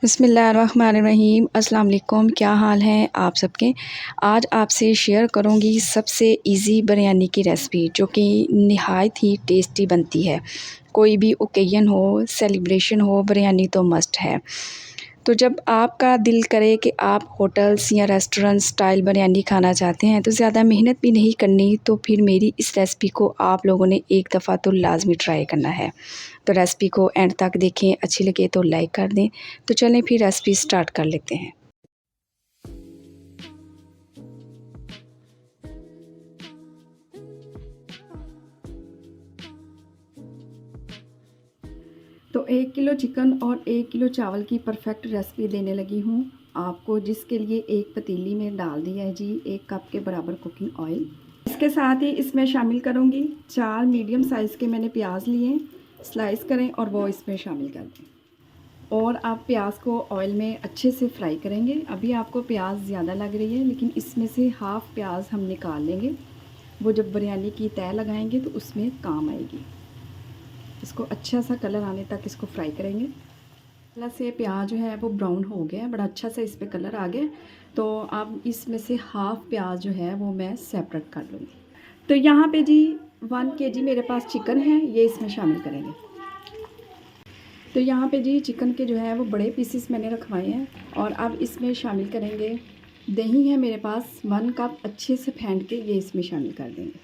बिस्मिल्लाहिर्रहमानिर्रहीम। अस्सलाम वालेकुम। क्या हाल हैं आप सबके। आज आपसे शेयर करूंगी सबसे इजी बिरयानी की रेसिपी जो कि नहायत ही टेस्टी बनती है। कोई भी ओकेजन हो, सेलिब्रेशन हो, बिरयानी तो मस्ट है। तो जब आपका दिल करे कि आप होटल्स या रेस्टोरेंट स्टाइल बिरयानी खाना चाहते हैं तो ज़्यादा मेहनत भी नहीं करनी, तो फिर मेरी इस रेसिपी को आप लोगों ने एक दफ़ा तो लाजमी ट्राई करना है। तो रेसिपी को एंड तक देखें, अच्छी लगे तो लाइक कर दें। तो चलें फिर रेसिपी स्टार्ट कर लेते हैं। तो 1 किलो चिकन और 1 किलो चावल की परफेक्ट रेसिपी देने लगी हूँ आपको, जिसके लिए एक पतीली में डाल दिया है जी 1 कप के बराबर कुकिंग ऑयल। इसके साथ ही इसमें शामिल करूँगी 4 मीडियम साइज़ के मैंने प्याज लिए, स्लाइस करें और वो इसमें शामिल कर दें। और आप प्याज को ऑयल में अच्छे से फ्राई करेंगे। अभी आपको प्याज ज़्यादा लग रही है, लेकिन इसमें से हाफ़ प्याज हम निकाल लेंगे। वो जब बिरयानी की तय लगाएंगे तो उसमें काम आएगी। इसको अच्छा सा कलर आने तक इसको फ्राई करेंगे। पहला से प्याज जो है वो ब्राउन हो गया, बड़ा अच्छा सा इस पर कलर आ गया। तो अब इसमें से हाफ़ प्याज जो है वो मैं सेपरेट कर लूँगी। तो यहाँ पे जी 1 kg मेरे पास चिकन है, ये इसमें शामिल करेंगे। तो यहाँ पे जी चिकन के जो है वो बड़े पीसेस मैंने रखवाए हैं। और अब इसमें शामिल करेंगे दही है मेरे पास 1 कप, अच्छे से फेंट के ये इसमें शामिल कर देंगे।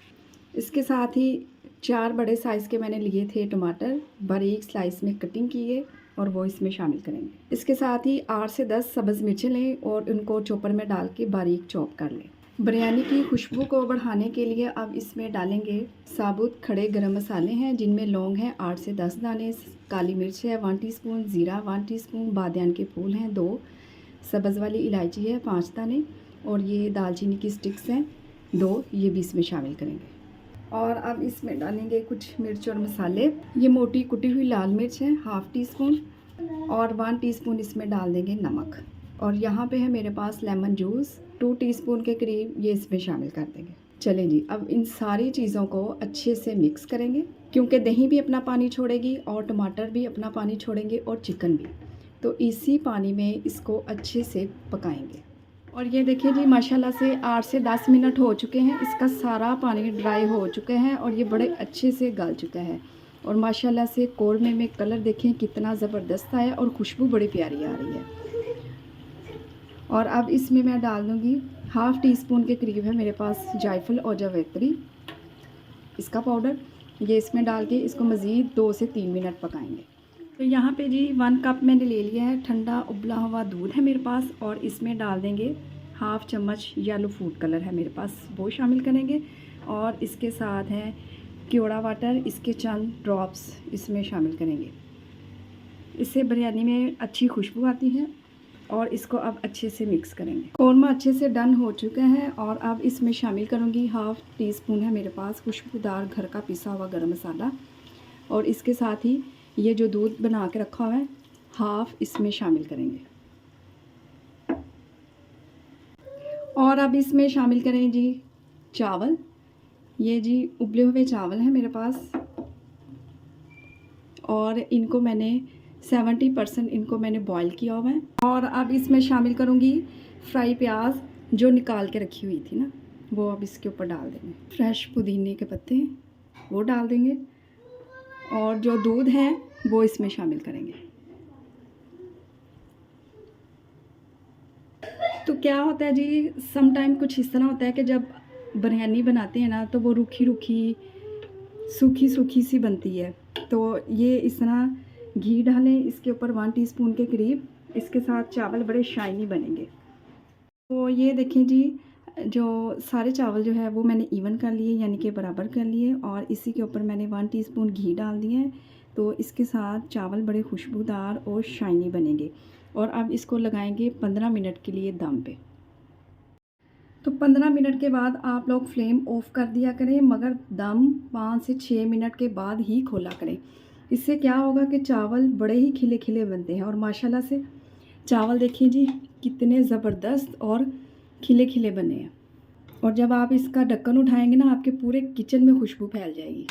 इसके साथ ही 4 बड़े साइज़ के मैंने लिए थे टमाटर, बारीक स्लाइस में कटिंग किए और वो इसमें शामिल करेंगे। इसके साथ ही 8 से 10 सब्ज़ मिर्चें लें और उनको चॉपर में डाल के बारीक चॉप कर लें। बिरयानी की खुशबू को बढ़ाने के लिए अब इसमें डालेंगे साबुत खड़े गरम मसाले हैं, जिनमें लौंग है 8 से 10 दाने, काली मिर्च है 1 टीस्पून, ज़ीरा 1 टीस्पून, बादियान के फूल हैं 2, सब्ज़ वाली इलायची है 5 दाने और ये दालचीनी की स्टिक्स हैं 2, ये भी इसमें शामिल करेंगे। और अब इसमें डालेंगे कुछ मिर्च और मसाले। ये मोटी कुटी हुई लाल मिर्च है 1/2 टीस्पून और 1 टीस्पून इसमें डाल देंगे नमक। और यहाँ पे है मेरे पास लेमन जूस 2 टीस्पून के करीब, ये इसमें शामिल कर देंगे। चलें जी, अब इन सारी चीज़ों को अच्छे से मिक्स करेंगे, क्योंकि दही भी अपना पानी छोड़ेगी और टमाटर भी अपना पानी छोड़ेंगे और चिकन भी। तो इसी पानी में इसको अच्छे से पकाएंगे। और ये देखिए जी माशाल्लाह से 8 से 10 मिनट हो चुके हैं, इसका सारा पानी ड्राई हो चुका है और ये बड़े अच्छे से गल चुका है। और माशाल्लाह से कौरमे में कलर देखें कितना ज़बरदस्त आया और खुशबू बड़ी प्यारी आ रही है। और अब इसमें मैं डाल दूँगी 1/2 टीस्पून के करीब है मेरे पास जायफल और जावित्री, इसका पाउडर। ये इसमें डाल के इसको मज़ीद 2 से 3 मिनट पकाएंगे। तो यहाँ पे जी 1 कप मैंने ले लिया है ठंडा उबला हुआ दूध है मेरे पास, और इसमें डाल देंगे 1/2 चम्मच येलो फूड कलर है मेरे पास, वो शामिल करेंगे। और इसके साथ है केवड़ा वाटर, इसके चंद ड्रॉप्स इसमें शामिल करेंगे। इससे बिरयानी में अच्छी खुशबू आती है। और इसको अब अच्छे से मिक्स करेंगे। कौरमा अच्छे से डन हो चुका है और अब इसमें शामिल करूँगी 1/2 टीस्पून है मेरे पास खुशबूदार घर का पिसा हुआ गरम मसाला। और इसके साथ ही ये जो दूध बना के रखा हुआ है हाफ़ इसमें शामिल करेंगे। और अब इसमें शामिल करें जी चावल। ये जी उबले हुए चावल हैं मेरे पास और इनको मैंने 70% इनको मैंने बॉईल किया हुआ है। और अब इसमें शामिल करूँगी फ्राई प्याज जो निकाल के रखी हुई थी ना, वो अब इसके ऊपर डाल देंगे। फ्रेश पुदीने के पत्ते वो डाल देंगे और जो दूध है वो इसमें शामिल करेंगे। तो क्या होता है जी, सम टाइम कुछ इस तरह होता है कि जब बिरयानी बनाते हैं ना तो वो रूखी रूखी सूखी सूखी सी बनती है। तो ये इस तरह घी डालें इसके ऊपर 1 टीस्पून के करीब, इसके साथ चावल बड़े शाइनी बनेंगे। तो ये देखें जी, जो सारे चावल जो है वो मैंने इवन कर लिए, यानी कि बराबर कर लिए। और इसी के ऊपर मैंने 1 टीस्पून घी डाल दिया है। तो इसके साथ चावल बड़े खुशबूदार और शाइनी बनेंगे। और अब इसको लगाएंगे 15 मिनट के लिए दम पे। तो 15 मिनट के बाद आप लोग फ्लेम ऑफ़ कर दिया करें, मगर दम 5 से 6 मिनट के बाद ही खोला करें। इससे क्या होगा कि चावल बड़े ही खिले खिले बनते हैं। और माशाल्लाह से चावल देखिए जी कितने ज़बरदस्त और खिले खिले बने हैं। और जब आप इसका ढक्कन उठाएंगे ना, आपके पूरे किचन में खुशबू फैल जाएगी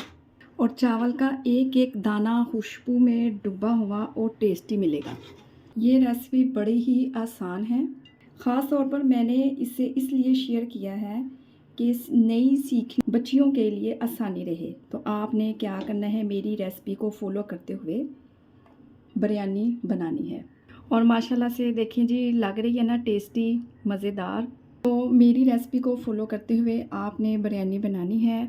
और चावल का एक एक दाना खुशबू में डूबा हुआ और टेस्टी मिलेगा। ये रेसिपी बड़ी ही आसान है। ख़ास तौर पर मैंने इसे इसलिए शेयर किया है कि नई सीखने बच्चियों के लिए आसानी रहे। तो आपने क्या करना है, मेरी रेसिपी को फॉलो करते हुए बिरयानी बनानी है। और माशाल्लाह से देखें जी, लग रही है ना टेस्टी, मज़ेदार। तो मेरी रेसिपी को फॉलो करते हुए आपने बिरयानी बनानी है।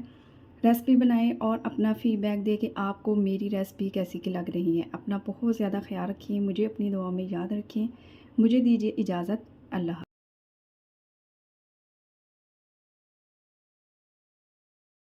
रेसिपी बनाएं और अपना फीडबैक दें कि आपको मेरी रेसिपी कैसी की लग रही है। अपना बहुत ज़्यादा ख्याल रखिए, मुझे अपनी दुआ में याद रखें। मुझे दीजिए इजाज़त। अल्लाह।